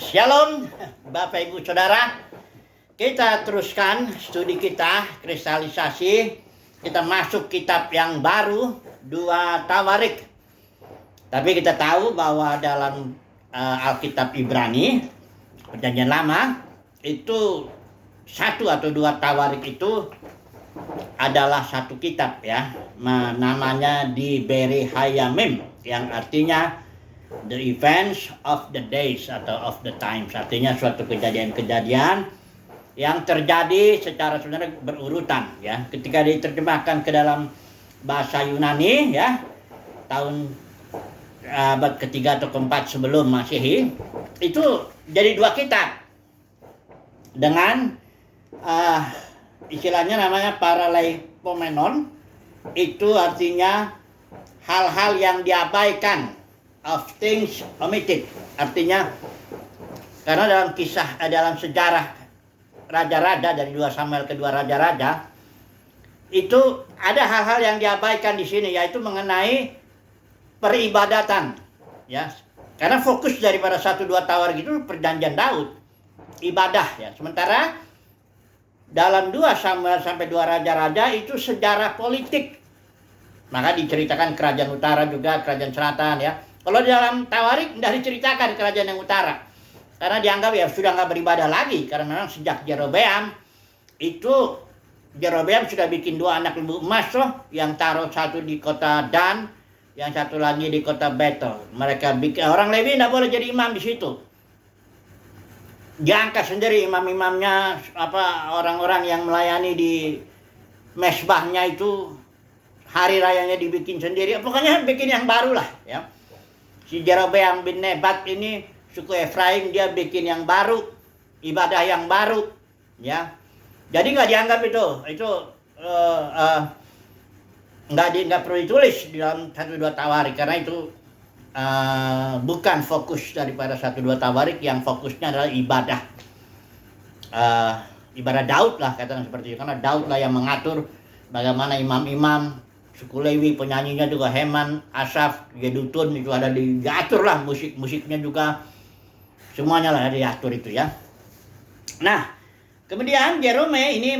Shalom Bapak Ibu Saudara. Kita teruskan studi kita kristalisasi. Kita masuk kitab yang baru, 2 Tawarik. Tapi kita tahu bahwa dalam Alkitab Ibrani Perjanjian Lama itu 1 atau 2 Tawarik itu adalah satu kitab ya. Namanya Diberi Hayamim, yang artinya the events of the days atau of the times, artinya suatu kejadian-kejadian yang terjadi secara sebenarnya berurutan ya. Ketika diterjemahkan ke dalam bahasa Yunani ya, tahun abad ketiga atau keempat sebelum Masehi, itu jadi 2 kitab dengan istilahnya namanya paralepomenon. Itu artinya hal-hal yang diabaikan, of things omitted. Artinya karena dalam kisah, dalam sejarah raja-raja dari 2 Samuel ke 2 raja-raja itu ada hal-hal yang diabaikan di sini, yaitu mengenai peribadatan ya. Karena fokus daripada 1-2 Tawarik itu perjanjian Daud, ibadah ya. Sementara dalam 2 Samuel sampai 2 raja-raja itu sejarah politik. Maka diceritakan kerajaan utara juga, kerajaan selatan ya. Kalau di dalam Tawarik tidak diceritakan kerajaan yang utara, karena dianggap ya sudah nggak beribadah lagi. Karena memang sejak Jerobeam itu, Jerobeam sudah bikin 2 anak lembu emas yang taruh satu di kota Dan, yang satu lagi di kota Betel. Mereka bikin, orang Lewi tidak boleh jadi imam di situ. Diangkat sendiri imam-imamnya, orang-orang yang melayani di mesbahnya itu hari rayanya dibikin sendiri. Pokoknya bikin yang baru lah ya. Si Jerobeam bin Nebat ini, suku Efraim, dia bikin yang baru, ibadah yang baru ya. Jadi nggak dianggap itu nggak perlu ditulis di dalam 1-2 Tawarik, karena itu bukan fokus daripada 1-2 Tawarik. Yang fokusnya adalah ibadah, ibadah Daud lah, katakan seperti itu. Karena Daud lah yang mengatur bagaimana imam-imam suku Lewi, penyanyinya juga Heman, Asaf, Yedutun, itu ada diatur lah, musiknya juga semuanya lah diatur itu ya. Nah, kemudian Jerome ini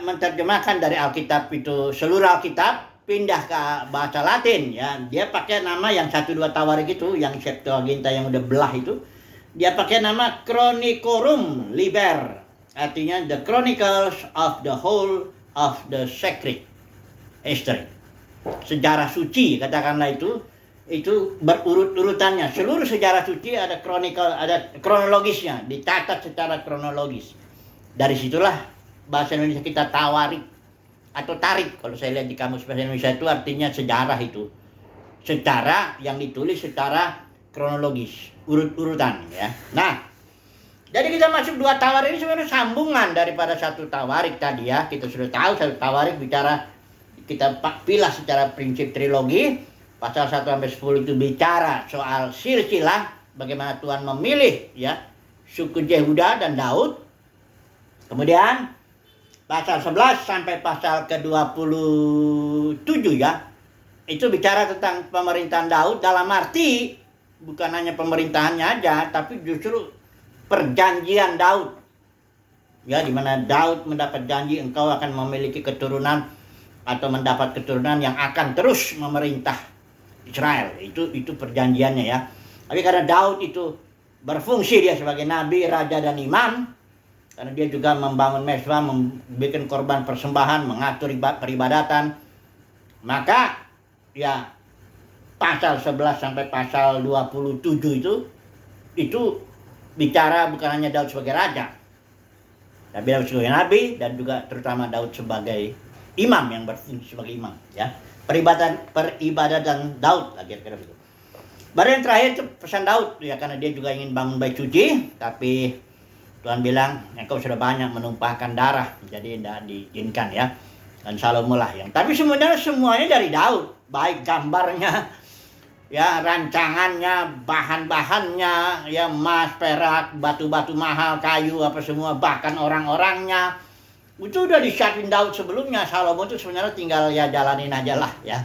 menerjemahkan dari Alkitab itu, seluruh Alkitab pindah ke bahasa Latin ya. Dia pakai nama yang 1-2 Tawarik itu, yang Septuaginta yang udah belah itu, dia pakai nama Chronicorum Liber, artinya the chronicles of the whole of the sacred history. Sejarah suci, katakanlah itu berurut-urutannya. Seluruh sejarah suci ada chronicle, ada kronologisnya, dicatat secara kronologis. Dari situlah bahasa Indonesia kita Tawarik atau Tarik. Kalau saya lihat di kamus bahasa Indonesia itu artinya sejarah itu. Secara yang ditulis secara kronologis, urut-urutan ya. Nah, jadi kita masuk 2 Tawarik ini sebenarnya sambungan daripada 1 Tawarik tadi ya. Kita sudah tahu 1 Tawarik bicara, kita pilih secara prinsip trilogi. Pasal 1-10 itu bicara soal silsilah, bagaimana Tuhan memilih ya suku Yehuda dan Daud. Kemudian pasal 11 sampai pasal ke-27 ya, itu bicara tentang pemerintahan Daud, dalam arti bukan hanya pemerintahannya aja, tapi justru perjanjian Daud ya, di mana Daud mendapat janji engkau akan memiliki keturunan atau mendapat keturunan yang akan terus memerintah Israel. Itu perjanjiannya ya. Tapi karena Daud itu berfungsi dia sebagai nabi, raja dan imam, karena dia juga membangun mesbah, membuat korban persembahan, mengatur peribadatan, maka ya pasal 11 sampai pasal 27 itu bicara bukan hanya Daud sebagai raja, tapi Daud sebagai nabi, dan juga terutama Daud sebagai imam yang berfungsi sebagai imam ya. Peribadatan Daud lah kira-kira begitu. Baru yang terakhir itu pesan Daud ya, karena dia juga ingin bangun bait suci, tapi Tuhan bilang engkau sudah banyak menumpahkan darah, jadi tidak diizinkan ya. Dan Salomo lah yang, tapi semuanya dari Daud, baik gambarnya ya, rancangannya, bahan-bahannya ya, emas, perak, batu-batu mahal, kayu apa semua, bahkan orang-orangnya itu udah disiapin Daud sebelumnya. Salomo itu sebenarnya tinggal ya jalanin aja lah ya.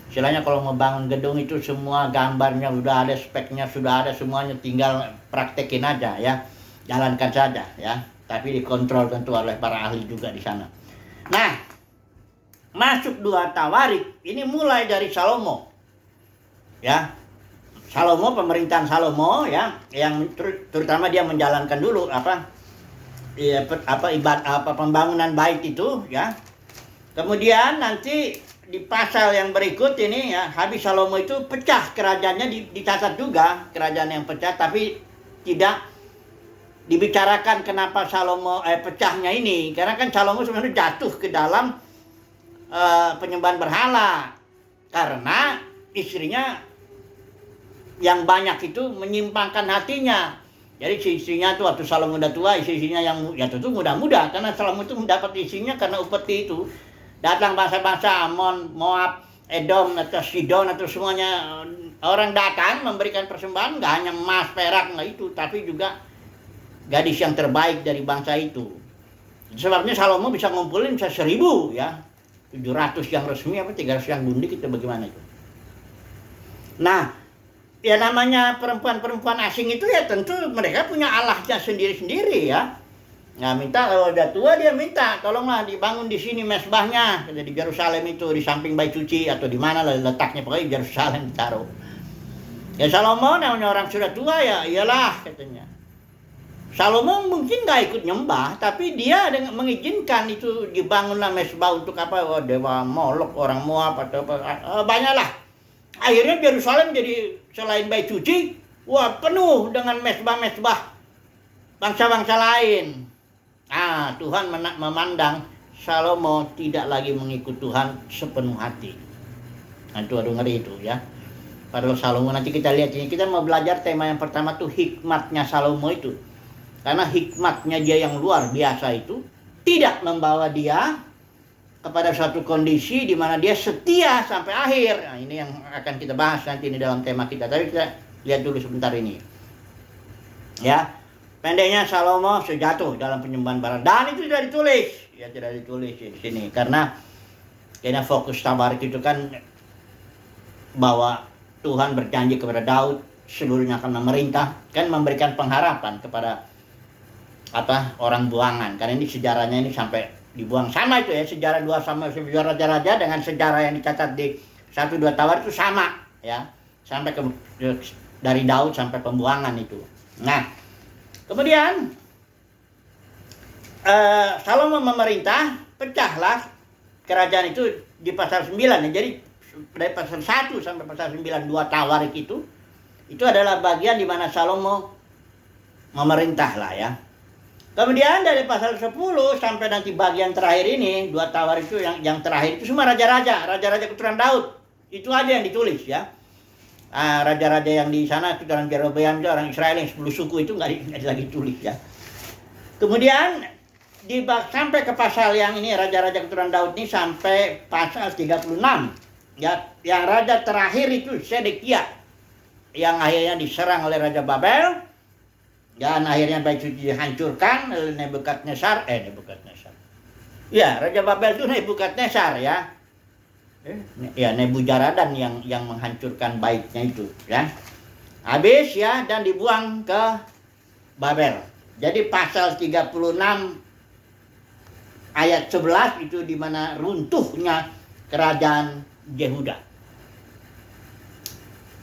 Istilahnya kalau mau bangun gedung itu semua gambarnya udah ada, speknya sudah ada semuanya, tinggal praktekin aja ya. Jalankan saja ya. Tapi dikontrol tentu oleh para ahli juga di sana. Nah, masuk 2 Tawarik ini mulai dari Salomo. Ya. Salomo, pemerintahan Salomo ya, yang terutama dia menjalankan dulu pembangunan bait itu ya. Kemudian nanti di pasal yang berikut ini ya, habis Salomo itu pecah kerajaannya, dicatat juga kerajaan yang pecah, tapi tidak dibicarakan kenapa Salomo pecahnya ini, karena kan Salomo sebenarnya jatuh ke dalam penyembahan berhala karena istrinya yang banyak itu menyimpangkan hatinya. Jadi istrinya tuh waktu Salomo udah tua, istrinya yang ya tentu muda-muda, karena Salomo itu mendapat istrinya karena upeti itu. Datang bangsa-bangsa Amon, Moab, Edom atau Sidon atau semuanya, orang datang memberikan persembahan, nggak hanya emas, perak, nggak itu, tapi juga gadis yang terbaik dari bangsa itu. Sebabnya Salomo bisa ngumpulin 1.000 ya, 700 yang resmi apa 300 yang gundik itu bagaimana itu. Nah, ya namanya perempuan-perempuan asing itu ya tentu mereka punya allahnya sendiri-sendiri ya. Nah, minta kalau udah tua dia minta tolonglah dibangun di sini mesbahnya, di Yerusalem itu di samping bait suci atau di mana letaknya, pokoknya di Yerusalem ditaruh. Ya Salomo namanya orang sudah tua ya, iyalah katanya. Salomo mungkin nggak ikut nyembah, tapi dia dengan mengizinkan itu dibangunlah mesbah untuk apa? Oh, dewa Molok, orang Moab atau apa, banyaklah. Akhirnya Yerusalem jadi selain bait suci, wah penuh dengan mesbah-mesbah bangsa-bangsa lain. Ah, Tuhan memandang Salomo tidak lagi mengikut Tuhan sepenuh hati. Nah, itu aduh ngeri itu ya. Padahal Salomo nanti kita lihat ini, kita mau belajar tema yang pertama tuh hikmatnya Salomo itu. Karena hikmatnya dia yang luar biasa itu tidak membawa dia kepada suatu kondisi di mana dia setia sampai akhir. Nah, ini yang akan kita bahas nanti ini dalam tema kita. Tapi kita lihat dulu sebentar ini. Ya. Pendeknya Salomo sejatuh dalam penyembahan berhala, dan itu tidak ditulis. Ya tidak ditulis di sini karena fokus Tawarik itu kan bahwa Tuhan berjanji kepada Daud seluruhnya akan memerintah, kan memberikan pengharapan kepada orang buangan. Karena ini sejarahnya ini sampai dibuang sama itu ya, sejarah 2 Samuel sejarah raja-raja dengan sejarah yang dicatat di 1-2 Tawarik itu sama ya, sampai dari Daud sampai pembuangan itu. Nah, kemudian Salomo memerintah, pecahlah kerajaan itu di pasal 9 ya. Jadi dari pasal 1 sampai pasal 9 2 Tawarik itu adalah bagian di mana Salomo memerintah lah ya. Kemudian dari pasal 10 sampai nanti bagian terakhir ini 2 Tawarik itu yang terakhir itu semua raja-raja keturunan Daud. Itu aja yang ditulis ya. Raja-raja yang di sana itu orang Jerobeam, orang Israel yang 10 suku itu nggak lagi tulis ya. Kemudian sampai ke pasal yang ini raja-raja keturunan Daud ini sampai pasal 36 ya, yang raja terakhir itu Sedekia yang akhirnya diserang oleh Raja Babel dan akhirnya bait suci dihancurkan oleh Nebukadnezar. Ya, Raja Babel itu Nebukadnezar ya. Ya, Nebuzaradan yang menghancurkan baitnya itu ya. Habis ya, dan dibuang ke Babel. Jadi pasal 36 ayat 11 itu di mana runtuhnya kerajaan Yehuda.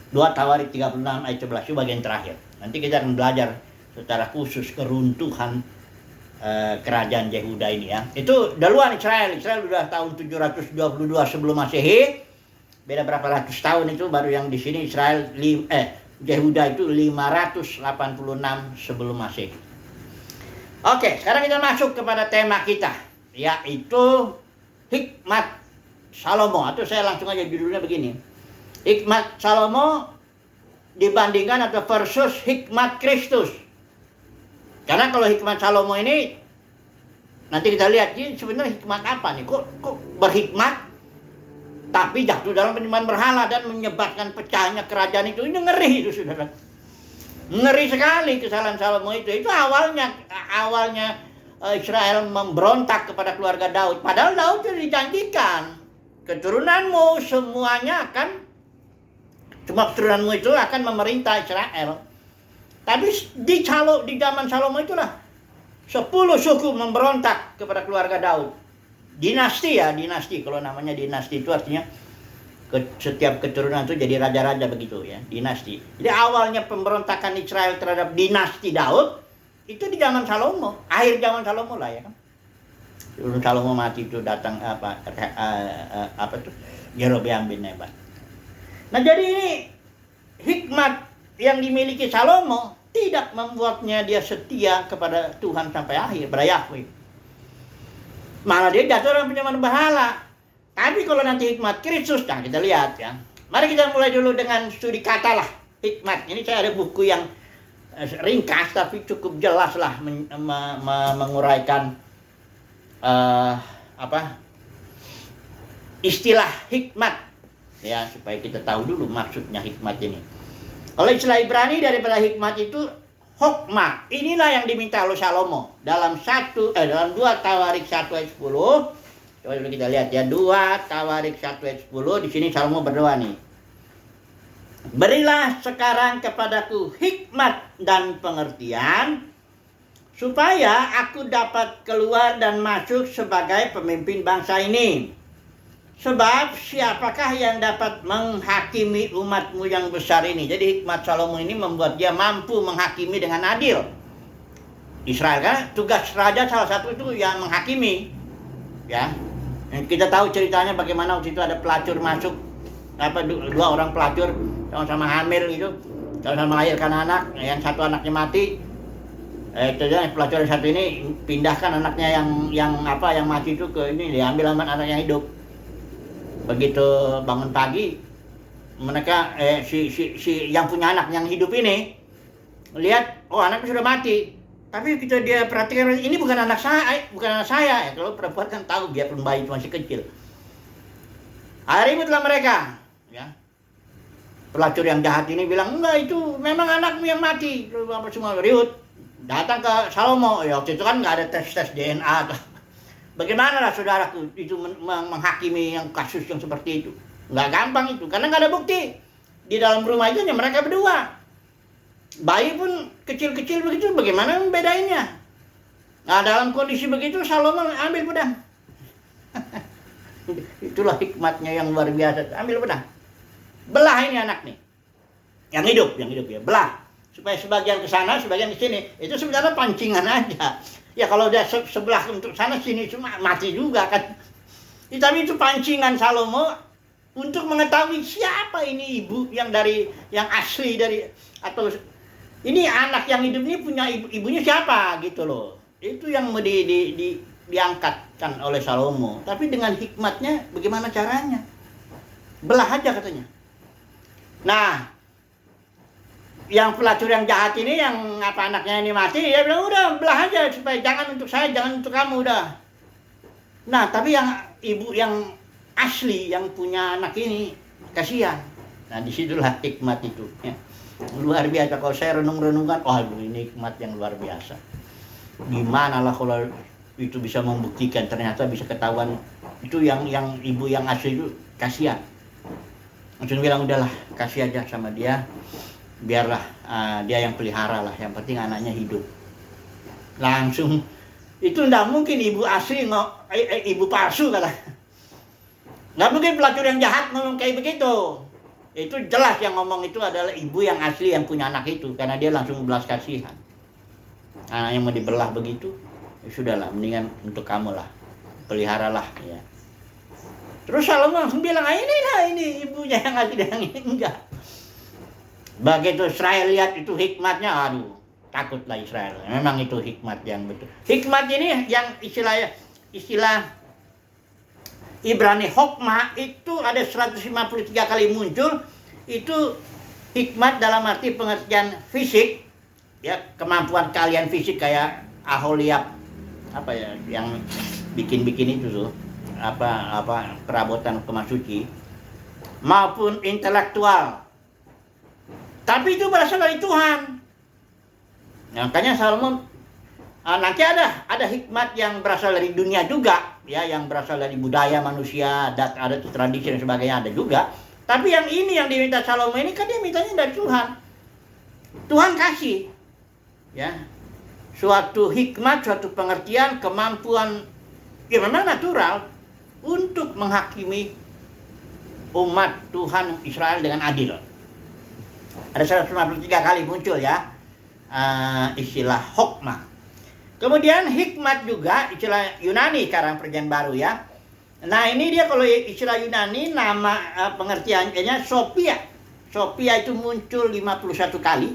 2 Tawarik 36 ayat 11 itu bagian terakhir. Nanti kita akan belajar secara khusus keruntuhan kerajaan Yehuda ini ya. Itu duluan Israel sudah tahun 722 sebelum Masehi. Beda berapa ratus tahun itu baru yang di sini Yehuda itu 586 sebelum Masehi. Oke, sekarang kita masuk kepada tema kita, yaitu hikmat Salomo, atau saya langsung aja judulnya begini. Hikmat Salomo dibandingkan atau versus hikmat Kristus. Karena kalau hikmat Salomo ini nanti kita lihat ini sebenarnya hikmat apa nih? Kok berhikmat tapi jatuh dalam penyembahan berhala dan menyebabkan pecahnya kerajaan itu. Ini ngeri itu Saudara. Ngeri sekali kesalahan Salomo itu. Itu awalnya Israel memberontak kepada keluarga Daud. Padahal Daud sudah dijanjikan keturunanmu semuanya semua keturunanmu itu akan memerintah Israel. Tapi di zaman Salomo itulah 10 suku memberontak kepada keluarga Daud. Dinasti ya, dinasti. Kalau namanya dinasti itu artinya setiap keturunan itu jadi raja-raja begitu ya, dinasti. Jadi awalnya pemberontakan Israel terhadap dinasti Daud itu di zaman Salomo, akhir zaman Salomo lah ya kan. Sebelum Salomo mati itu datang apa tuh Yerobeam bin Nebat. Nah jadi ini hikmat yang dimiliki Salomo tidak membuatnya dia setia kepada Tuhan sampai akhir, pada Yahweh. Malah dia jatuh dalam penyembahan berhala. Tapi kalau nanti hikmat Kristus, nah kita lihat ya. Mari kita mulai dulu dengan studi kata lah hikmat. Ini saya ada buku yang ringkas tapi cukup jelas lah menguraikan istilah hikmat ya, supaya kita tahu dulu maksudnya hikmat ini. Kalau istilah Ibrani daripada hikmat itu hokmah. Inilah yang diminta oleh Salomo dalam 2 Tawarik 1 ayat 10. Coba dulu kita lihat ya, 2 Tawarik 1 ayat 10. Di sini Salomo berdoa nih. Berilah sekarang kepadaku hikmat dan pengertian, supaya aku dapat keluar dan masuk sebagai pemimpin bangsa ini. Sebab siapakah yang dapat menghakimi umatmu yang besar ini? Jadi hikmat Salomo ini membuat dia mampu menghakimi dengan adil Israel, kan tugas raja salah satu itu yang menghakimi ya. Kita tahu ceritanya bagaimana waktu itu ada pelacur masuk, dua orang pelacur sama-sama hamil gitu, sama-sama melahirkan anak, yang satu anaknya mati. Pelacur yang satu ini pindahkan anaknya yang mati itu ke ini, diambil anak yang hidup. Begitu bangun pagi, mereka si yang punya anak yang hidup ini lihat, oh anaknya sudah mati. Tapi kita dia perhatikan, ini bukan anak saya. Kalau perempuan kan tahu dia pun bayi masih kecil. Ributlah mereka, ya. Pelacur yang jahat ini bilang, enggak, itu memang anakmu yang mati. Apa semua ribut. Datang ke Salomo, ya waktu itu kan nggak ada tes DNA. Bagaimana lah saudaraku itu menghakimi yang kasus yang seperti itu? Nggak gampang itu, karena nggak ada bukti. Di dalam rumah itu hanya mereka berdua. Bayi pun kecil-kecil begitu, bagaimana membedainnya? Nah dalam kondisi begitu Salomo ambil pedang. Itulah hikmatnya yang luar biasa. Ambil pedang, belah ini anak nih, yang hidup ya, belah. Supaya sebagian ke sana, sebagian ke sini. Itu sebenarnya pancingan aja. Ya kalau dia sebelah untuk sana sini cuma mati juga kan. Tapi itu pancingan Salomo untuk mengetahui siapa ini ibu yang asli dari, atau ini anak yang hidup ini punya ibunya siapa gitu loh. Itu yang diangkatkan oleh Salomo. Tapi dengan hikmatnya bagaimana caranya? Belah aja katanya. Nah, yang pelacur yang jahat ini, yang anaknya ini mati, dia bilang udah belah aja supaya jangan untuk saya, jangan untuk kamu, udah. Nah tapi yang ibu yang asli yang punya anak ini kasihan. Nah disitulah hikmat itu ya. Luar biasa kalau saya renung-renungkan, ini hikmat yang luar biasa. Gimana lah kalau itu bisa membuktikan, ternyata bisa ketahuan itu yang ibu yang asli itu kasihan. Langsung bilang udahlah kasih aja sama dia, biarlah dia yang pelihara lah, yang penting anaknya hidup. Langsung itu nggak mungkin ibu asli ibu palsu kata. Nggak mungkin pelacur yang jahat ngomong kayak begitu. Itu jelas yang ngomong itu adalah ibu yang asli yang punya anak itu, karena dia langsung belas kasihan. Anak yang mau dibelah begitu, ya sudahlah, mendingan untuk kamu lah, peliharalah ya. Terus Salomo langsung bilang, ini ibunya yang asli, yang ini enggak. Begitu Israel lihat itu hikmatnya, takutlah Israel. Memang itu hikmat yang betul. Hikmat ini yang istilah Ibrani hokmah itu ada 153 kali muncul. Itu hikmat dalam arti pengertian fisik, ya, kemampuan kalian fisik kayak Aholiab yang bikin itu tuh, perabotan kemah suci, maupun intelektual. Tapi itu berasal dari Tuhan. Makanya Salomo Nanti ada hikmat yang berasal dari dunia juga, ya, yang berasal dari budaya manusia, adat tradisi dan sebagainya ada juga. Tapi yang ini yang diminta Salomo ini kan dia mintanya dari Tuhan. Tuhan kasih, ya, suatu hikmat, suatu pengertian, kemampuan yang memang natural untuk menghakimi umat Tuhan Israel dengan adil. Ada 153 kali muncul, ya, istilah hokmah. Kemudian hikmat juga istilah Yunani sekarang perjanjian baru, ya. Nah, ini dia kalau istilah Yunani nama pengertiannya Sophia. Sophia itu muncul 51 kali.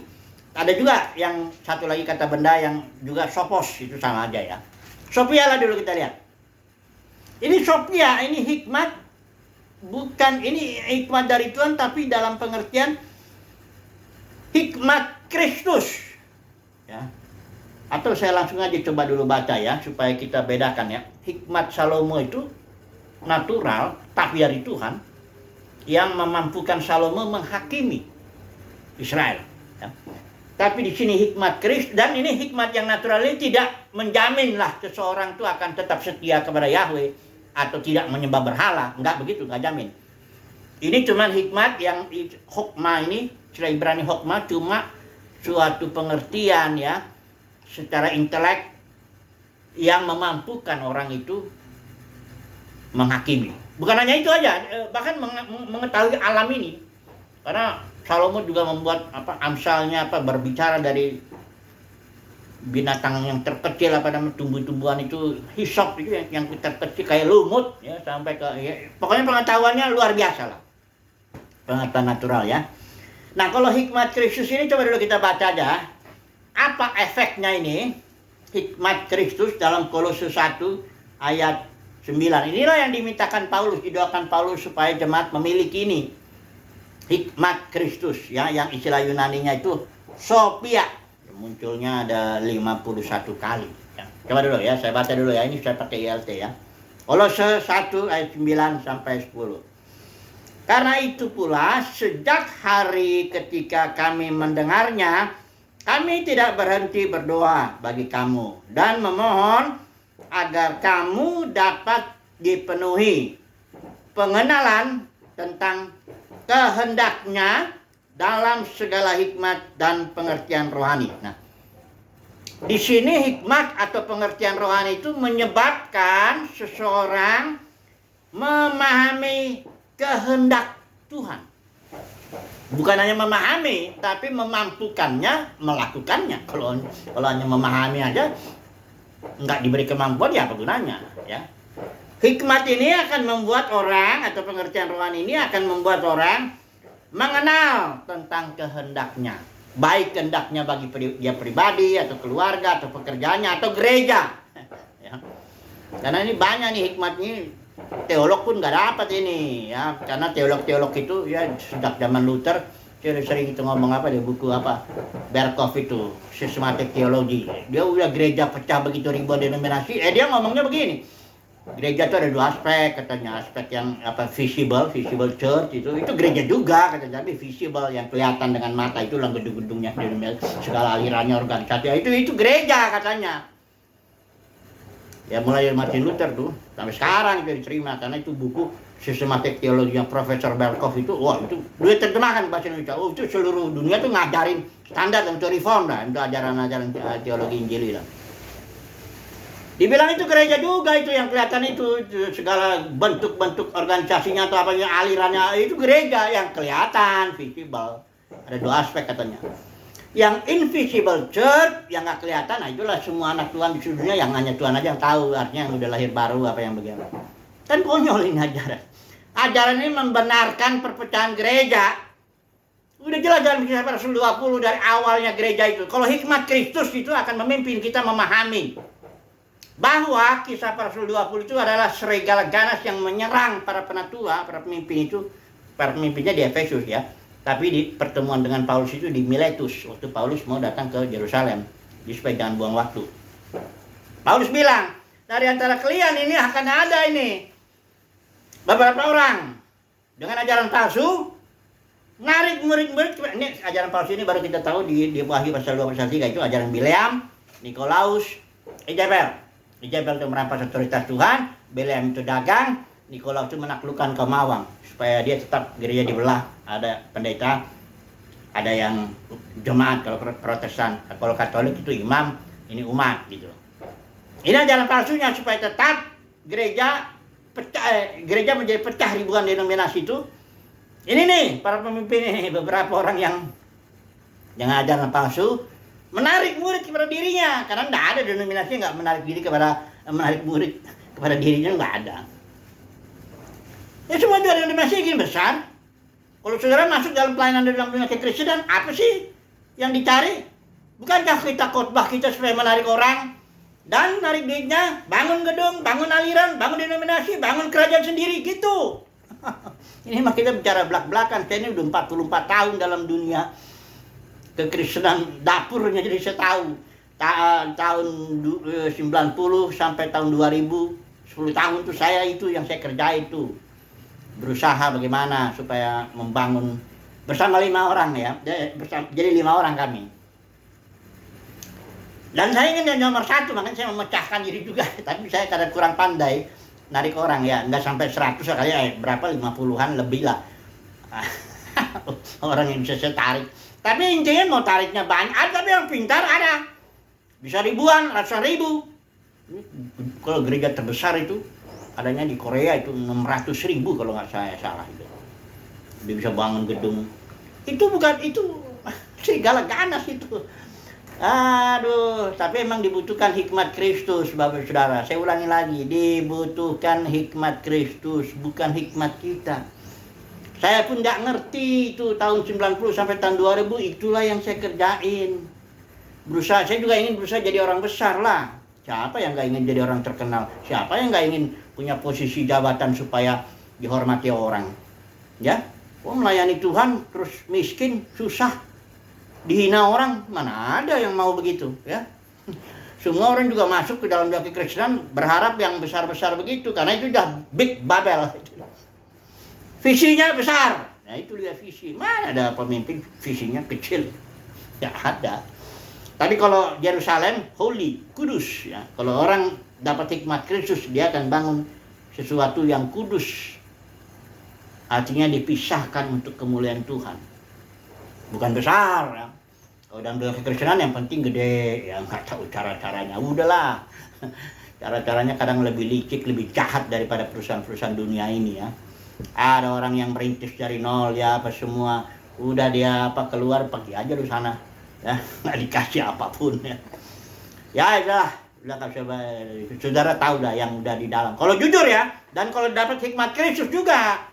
Ada juga yang satu lagi kata benda yang juga sophos, itu sama aja, ya. Sophia lah dulu kita lihat. Ini Sophia, ini hikmat, bukan ini hikmat dari Tuhan, tapi dalam pengertian hikmat Kristus, ya. Atau saya langsung aja coba dulu baca, ya, supaya kita bedakan, ya. Hikmat Salomo itu natural, tapi dari Tuhan, yang memampukan Salomo menghakimi Israel, ya. Tapi di sini hikmat Kristus, dan ini hikmat yang natural ini tidak menjaminlah seseorang itu akan tetap setia kepada Yahweh atau tidak menyembah berhala, enggak begitu, enggak jamin. Ini cuma hikmat yang hokmah ini, istilah Ibrani hokmah cuma suatu pengertian, ya, secara intelek yang memampukan orang itu menghakimi. Bukan hanya itu aja, bahkan mengetahui alam ini. Karena Salomo juga membuat amsalnya berbicara dari binatang yang terkecil, namanya tumbuh-tumbuhan itu, hisop itu yang terkecil kayak lumut, ya, sampai ke, ya, pokoknya pengetahuannya luar biasa lah, pengetahuan natural, ya. Nah, kalau hikmat Kristus ini coba dulu kita baca aja apa efeknya ini hikmat Kristus dalam Kolose 1 ayat 9. Inilah yang dimintakan Paulus, didoakan Paulus supaya jemaat memiliki ini hikmat Kristus, ya, yang istilah Yunaninya itu Sophia. Munculnya ada 51 kali, ya. Coba dulu, ya, saya baca dulu, ya, ini saya pakai ILT, ya. Kolose 1 ayat 9 sampai 10. Karena itu pula sejak hari ketika kami mendengarnya, kami tidak berhenti berdoa bagi kamu dan memohon agar kamu dapat dipenuhi pengenalan tentang kehendaknya dalam segala hikmat dan pengertian rohani. Nah, di sini hikmat atau pengertian rohani itu menyebabkan seseorang memahami kehendak Tuhan. Bukan hanya memahami, tapi memampukannya, melakukannya. Kalau hanya memahami aja, nggak diberi kemampuan, ya apa gunanya, ya. Hikmat ini akan membuat orang, atau pengertian rohani ini akan membuat orang mengenal tentang kehendaknya, baik kehendaknya bagi dia pribadi atau keluarga atau pekerjaannya atau gereja, ya. Karena ini banyak nih hikmatnya, teolog pun nggak dapat ini, ya, karena teolog itu, ya, sejak zaman Luther sering itu ngomong di buku Berkhof itu Systematic Theology, dia udah gereja pecah begitu ribuan denominasi, dia ngomongnya begini. Gereja itu ada dua aspek katanya, aspek yang visible church itu gereja juga katanya, tapi visible yang kelihatan dengan mata itu lah gedung-gedungnya, segala alirannya, organisasi itu gereja katanya. Ya mulai dari Martin Luther tuh sampai sekarang itu diterima karena itu buku Systematic Theology yang Profesor Berkhof itu, wah, itu dia terjemahkan bahasa Indonesia. Oh, itu seluruh dunia tuh ngajarin standar untuk reform lah, untuk ajaran-ajaran teologi Injili lah. Dibilang itu gereja juga itu yang kelihatan itu segala bentuk-bentuk organisasinya atau apanya, alirannya, itu gereja yang kelihatan, visible. Ada dua aspek katanya. Yang invisible church yang nggak kelihatan, nah itulah semua anak Tuhan di seluruh dunia yang hanya Tuhan aja yang tahu, artinya yang udah lahir baru apa yang bagaimana. Kan konyol ini ajaran. Ajaran ini membenarkan perpecahan gereja. Udah jelas dalam Kisah Para Rasul 20 dari awalnya gereja itu. Kalau hikmat Kristus itu akan memimpin kita memahami bahwa Kisah Para Rasul 20 itu adalah serigala ganas yang menyerang para penatua, para pemimpin itu, para pemimpinnya di Efesus, ya. Tapi di pertemuan dengan Paulus itu di Miletus, waktu Paulus mau datang ke Yerusalem, supaya jangan buang waktu. Paulus bilang, dari antara kalian ini akan ada ini beberapa orang dengan ajaran palsu, narik murid-murid. Ini ajaran palsu ini baru kita tahu di Wahyu pasal 2 pasal 3 itu ajaran Bileam, Nikolaus, Jezebel itu merampas otoritas Tuhan, Bileam itu dagang, Nikolaus itu menaklukkan kaum awam supaya dia tetap gereja dibelah. Ada pendeta, ada yang jemaat kalau Protestan, kalau Katolik itu imam, ini umat gitu. Ini jalan palsunya supaya tetap gereja pecah, gereja menjadi pecah ribuan denominasi itu. Ini nih para pemimpin ini, beberapa orang yang ajaran palsu menarik murid kepada dirinya, karena tidak ada denominasi yang nggak menarik murid kepada dirinya, nggak ada. Ya semua denominasi ingin besar. Kalau saudara masuk dalam pelayanan dalam dunia kekristenan, apa sih yang dicari? Bukankah kita khotbah kita supaya menarik orang dan narik duitnya, bangun gedung, bangun aliran, bangun denominasi, bangun kerajaan sendiri gitu. Ini mah kita bicara belak-belakan. Saya ini udah 44 tahun dalam dunia kekristenan, dapurnya jadi saya tahu. Tahun 90 sampai tahun 2000, 10 tahun itu saya yang saya kerjain itu. Berusaha bagaimana supaya membangun bersama 5 orang ya. Jadi 5 orang kami. Dan saya ingin yang nomor 1, makanya saya memecahkan diri juga. Tapi saya kadang kurang pandai narik orang ya. Enggak sampai 100 kali ya, berapa 50-an lebih lah. Orang yang bisa saya tarik. Tapi intinya mau tariknya banyak, tapi yang pintar ada. Bisa ribuan, ratusan ribu. Kalau gereja terbesar itu, adanya di Korea itu 600.000 kalau nggak saya salah itu. Dia bisa bangun gedung. Itu bukan, itu serigala ganas itu. Aduh, tapi emang dibutuhkan hikmat Kristus, Bapak Saudara. Saya ulangi lagi, dibutuhkan hikmat Kristus, bukan hikmat kita. Saya pun nggak ngerti itu tahun 90 sampai tahun 2000, itulah yang saya kerjain. Berusaha, saya juga ingin berusaha jadi orang besar lah. Siapa yang nggak ingin jadi orang terkenal? Siapa yang nggak ingin punya posisi jabatan supaya dihormati orang? Ya, melayani Tuhan terus miskin, susah, dihina orang, mana ada yang mau begitu? Ya, semua orang juga masuk ke dalam dunia kekristenan berharap yang besar-besar begitu, karena itu udah big Babel. Visinya besar. Nah itu dia visi. Mana ada pemimpin visinya kecil? Ya ada. Tapi kalau Yerusalem holy, kudus ya. Kalau orang dapat hikmat Kristus, dia akan bangun sesuatu yang kudus. Artinya dipisahkan untuk kemuliaan Tuhan. Bukan besar ya. Kalau dalam dunia kekristenan yang penting gede, ya nggak tahu cara-caranya. Udahlah. Cara-caranya kadang lebih licik, lebih jahat daripada perusahaan-perusahaan dunia ini ya. Ada orang yang merintis dari nol ya, apa semua udah dia keluar pergi aja di sana ya, nggak dikasih apapun ya. Ya udah kasih, saudara tahu dah yang udah di dalam. Kalau jujur ya, dan kalau dapat hikmat Kristus juga.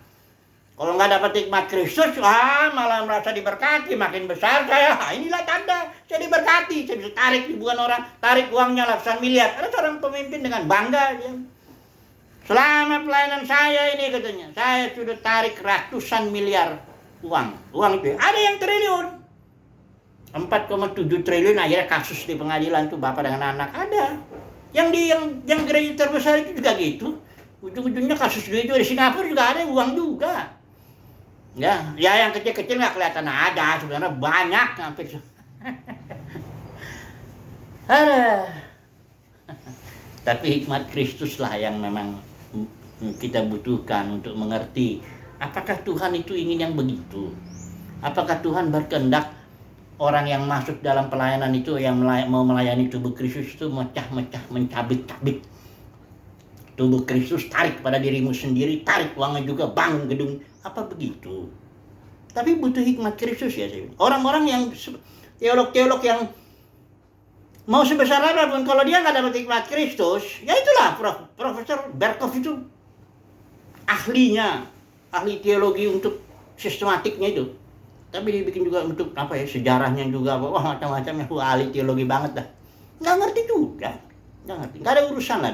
Kalau nggak dapat hikmat Kristus, malah merasa diberkati, makin besar saya. Inilah tanda saya diberkati, saya bisa tarik ribuan orang, tarik uangnya ratusan miliar. Ada seorang pemimpin dengan bangga dia. Selama pelayanan saya ini katanya, saya sudah tarik ratusan miliar uang itu. Ada yang triliun. 4,7 triliun akhirnya kasus di pengadilan tuh bapak dengan anak ada. Yang gereja terbesar itu juga gitu. Ujung-ujungnya kasus itu di Singapura juga ada uang juga. Ya yang kecil-kecil nggak kelihatan ada, sebenarnya banyak hampir. Tapi hikmat Kristus lah yang memang kita butuhkan untuk mengerti apakah Tuhan itu ingin yang begitu. Apakah Tuhan berkehendak orang yang masuk dalam pelayanan itu, yang mau melayani tubuh Kristus itu mecah-mecah, mencabik-cabik tubuh Kristus, tarik pada dirimu sendiri, tarik uangnya juga, bangun gedung, apa begitu? Tapi butuh hikmat Kristus ya. Orang-orang yang teolog-teolog yang mau sebesar apapun, kalau dia nggak dapat hikmat Kristus, ya itulah Profesor Berkov itu ahli teologi untuk sistematiknya itu. Tapi dibikin juga untuk sejarahnya juga, macam-macamnya, ahli teologi banget dah. Nggak ngerti juga, nggak ada urusan lah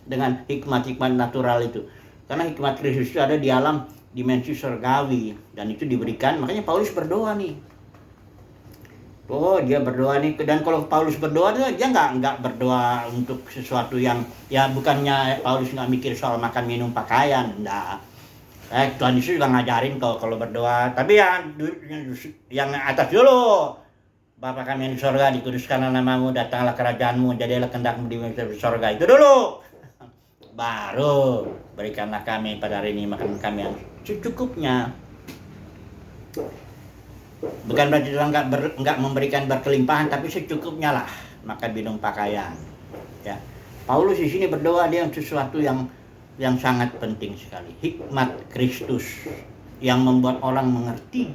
dengan hikmat-hikmat natural itu. Karena hikmat Kristus itu ada di alam dimensi surgawi, dan itu diberikan, makanya Paulus berdoa nih. Dia berdoa nih, dan kalau Paulus berdoa dia nggak berdoa untuk sesuatu yang ya, bukannya Paulus nggak mikir soal makan minum pakaian, enggak. Tuhan Yesus juga ngajarin kalau berdoa, tapi yang atas dulu Bapa kami yang di sorga, dikuduskanlah namamu, datanglah kerajaanmu, jadilah kehendakmu di sorga. Itu dulu. Baru berikanlah kami pada hari ini makan kami yang secukupnya. Bukan berarti Tuhan enggak memberikan berkelimpahan, tapi secukupnya lah. Makan minum pakaian. Ya. Paulus di sini berdoa dia sesuatu yang sangat penting sekali. Hikmat Kristus yang membuat orang mengerti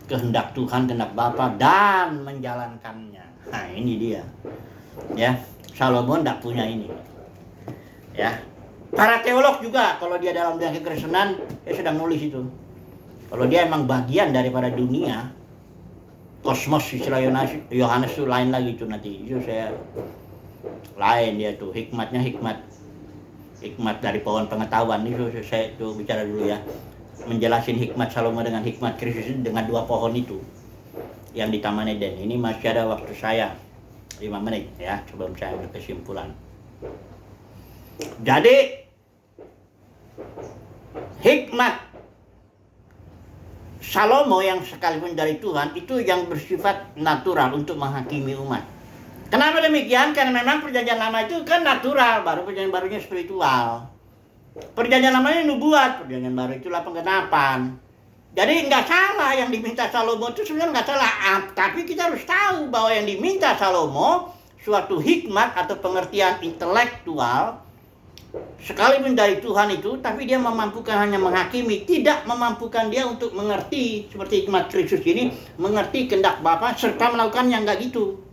kehendak Tuhan, kehendak Bapa dan menjalankannya. Nah, ini dia. Ya, Salomo tidak punya ini. Ya. Para teolog juga kalau dia dalam dunia kekristenan, dia sedang nulis itu. Kalau dia emang bagian daripada dunia kosmos, istilah Yohanes itu lain lagi itu nanti. Itu saya lain dia tuh, hikmatnya hikmat dari pohon pengetahuan. Itu saya tuh bicara dulu ya. Menjelasin hikmat Salomo dengan hikmat Kristus dengan dua pohon itu yang di Taman Eden. Ini masih ada waktu saya 5 menit ya sebelum saya berkesimpulan. Jadi hikmat Salomo yang sekalipun dari Tuhan itu yang bersifat natural untuk menghakimi umat. Kenapa demikian? Karena memang perjanjian lama itu kan natural, baru perjanjian barunya spiritual. Perjanjian lamanya nubuat, perjanjian baru itulah penggenapan. Jadi nggak salah yang diminta Salomo itu sebenarnya nggak salah. Tapi kita harus tahu bahwa yang diminta Salomo suatu hikmat atau pengertian intelektual sekalipun dari Tuhan itu, tapi dia memampukan hanya menghakimi, tidak memampukan dia untuk mengerti seperti hikmat Kristus ini, mengerti kehendak Bapa serta melakukan yang nggak gitu.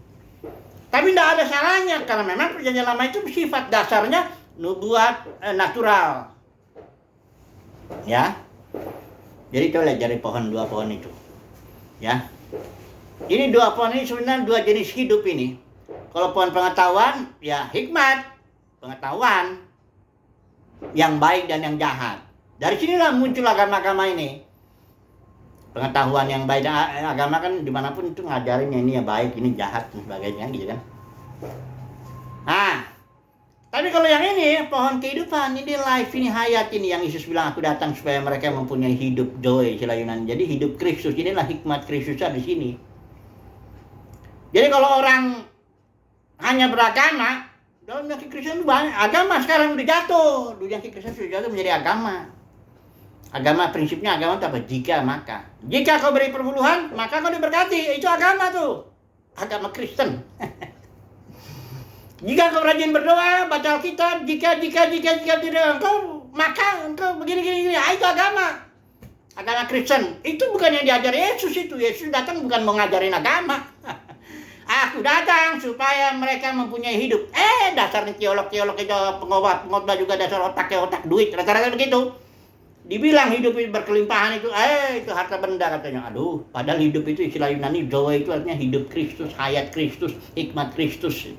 Tapi tidak ada salahnya karena memang perjanjian lama itu bersifat dasarnya nubuat natural. Ya. Jadi coba lihat dari dua pohon itu. Ya. Ini dua pohon ini sebenarnya dua jenis hidup ini. Kalau pohon pengetahuan, ya hikmat, pengetahuan yang baik dan yang jahat. Dari sinilah muncul agama-agama ini. Pengetahuan yang baik, agama kan dimanapun itu ngajarinnya ini ya baik, ini jahat dan sebagainya gitu kan. Nah, tapi kalau yang ini pohon kehidupan, ini life, ini hayat ini yang Yesus bilang aku datang supaya mereka mempunyai hidup joy istilah Yunani. Jadi hidup Kristus, inilah hikmat Kristus di sini. Jadi kalau orang hanya beragama, dalam dunia Kristen itu banyak agama sekarang udah jatuh, dunia Kristen sudah jatuh menjadi agama. Agama prinsipnya agama itu apa? Jika maka. Jika kau beri perpuluhan, maka kau diberkati. Itu agama tuh. Agama Kristen. Jika kau rajin berdoa, baca Alkitab, jika tidak engkau, maka engkau begini. Itu agama. Agama Kristen. Itu bukan yang diajar Yesus itu. Yesus datang bukan mau ngajarin agama. Aku datang supaya mereka mempunyai hidup. Dasarnya teolog-teolog itu pengkhotbah juga dasar otaknya otak duit. Rata-rata begitu. Dibilang hidup itu berkelimpahan itu, itu harta benda katanya. Aduh, padahal hidup itu istilah Yunani, zoe itu artinya hidup Kristus, hayat Kristus, hikmat Kristus.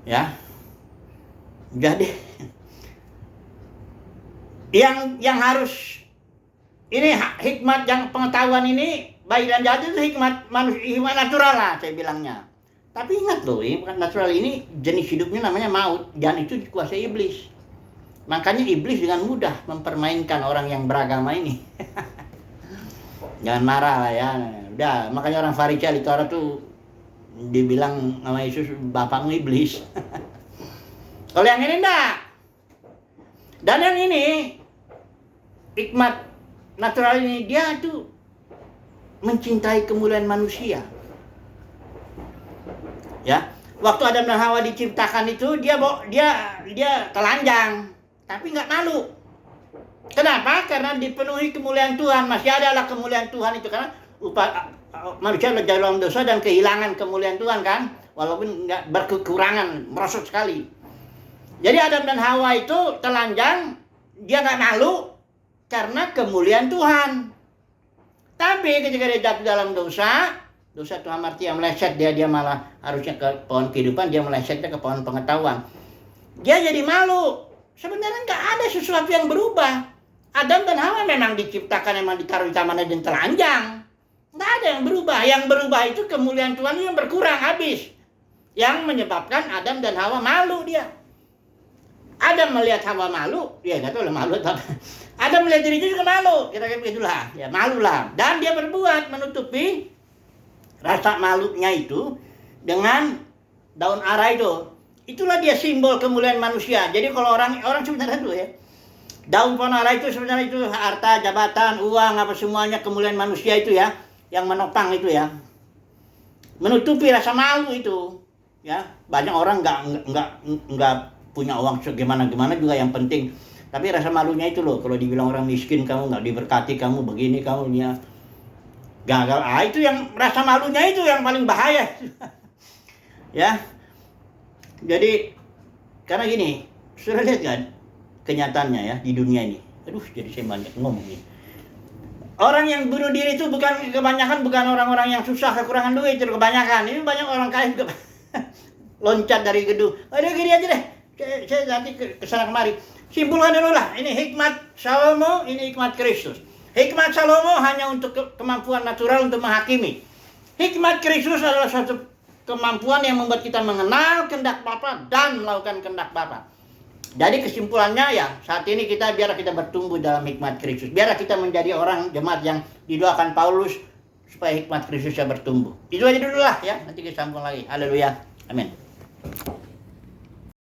Ya. Jadi yang harus ini hikmat yang pengetahuan ini baik dan jahat itu hikmat manusia, hikmat natural lah saya bilangnya. Tapi ingat loh, hikmat natural ini jenis hidupnya namanya maut dan itu dikuasai iblis. Makanya iblis dengan mudah mempermainkan orang yang beragama ini. Jangan marah lah ya. Udah, makanya orang Farisi itu orang tuh dibilang sama Yesus bapakmu iblis. Kalau yang ini enggak. Dan yang ini hikmat natural ini dia tuh mencintai kemuliaan manusia. Ya, waktu Adam dan Hawa diciptakan itu dia telanjang. Tapi nggak malu. Kenapa? Karena dipenuhi kemuliaan Tuhan. Masih ada lah kemuliaan Tuhan itu. Karena manusia dalam dosa dan kehilangan kemuliaan Tuhan kan. Walaupun nggak berkekurangan, merosot sekali. Jadi Adam dan Hawa itu telanjang. Dia nggak malu. Karena kemuliaan Tuhan. Tapi ketika dia jatuh dalam dosa Tuhan artinya meleset. Dia malah harusnya ke pohon kehidupan. Dia melesetnya ke pohon pengetahuan. Dia jadi malu. Sebenarnya nggak ada sesuatu yang berubah. Adam dan Hawa memang diciptakan, memang ditaruh di taman Eden telanjang. Nggak ada yang berubah. Yang berubah itu kemuliaan Tuhan yang berkurang habis. Yang menyebabkan Adam dan Hawa malu dia. Adam melihat Hawa malu, ya nggak tahu lah malu atau apa. Adam melihat dirinya juga malu, kira-kira begitulah, ya malu lah. Dan dia berbuat menutupi rasa malunya itu dengan daun ara itu. Itulah dia simbol kemuliaan manusia. Jadi kalau orang sebenarnya itu ya, daun pohon ara itu sebenarnya itu harta, jabatan, uang, apa semuanya kemuliaan manusia itu ya, yang menopang itu ya. Menutupi rasa malu itu, ya. Banyak orang nggak punya uang segimana juga yang penting. Tapi rasa malunya itu loh, kalau dibilang orang miskin kamu nggak diberkati, kamu begini, kamu ya gagal. Itu yang rasa malunya itu yang paling bahaya. Ya. Jadi karena gini, sudah lihat kan kenyataannya ya di dunia ini. Aduh, jadi saya banyak ngomong nih. Orang yang bunuh diri itu kebanyakan bukan orang-orang yang susah kekurangan duit, itu kebanyakan. Ini banyak orang kaya juga loncat dari gedung. Aduh gini aja deh. Saya nanti kesana kemari. Simpulkan dulu lah. Ini hikmat Salomo, ini hikmat Kristus. Hikmat Salomo hanya untuk kemampuan natural untuk menghakimi. Hikmat Kristus adalah suatu kemampuan yang membuat kita mengenal kehendak Bapa dan melakukan kehendak Bapa. Jadi kesimpulannya ya, saat ini biar kita bertumbuh dalam hikmat Kristus. Biar kita menjadi orang jemaat yang didoakan Paulus supaya hikmat Kristusnya bertumbuh. Itu aja dulu lah ya, nanti kita sambung lagi. Haleluya. Amin.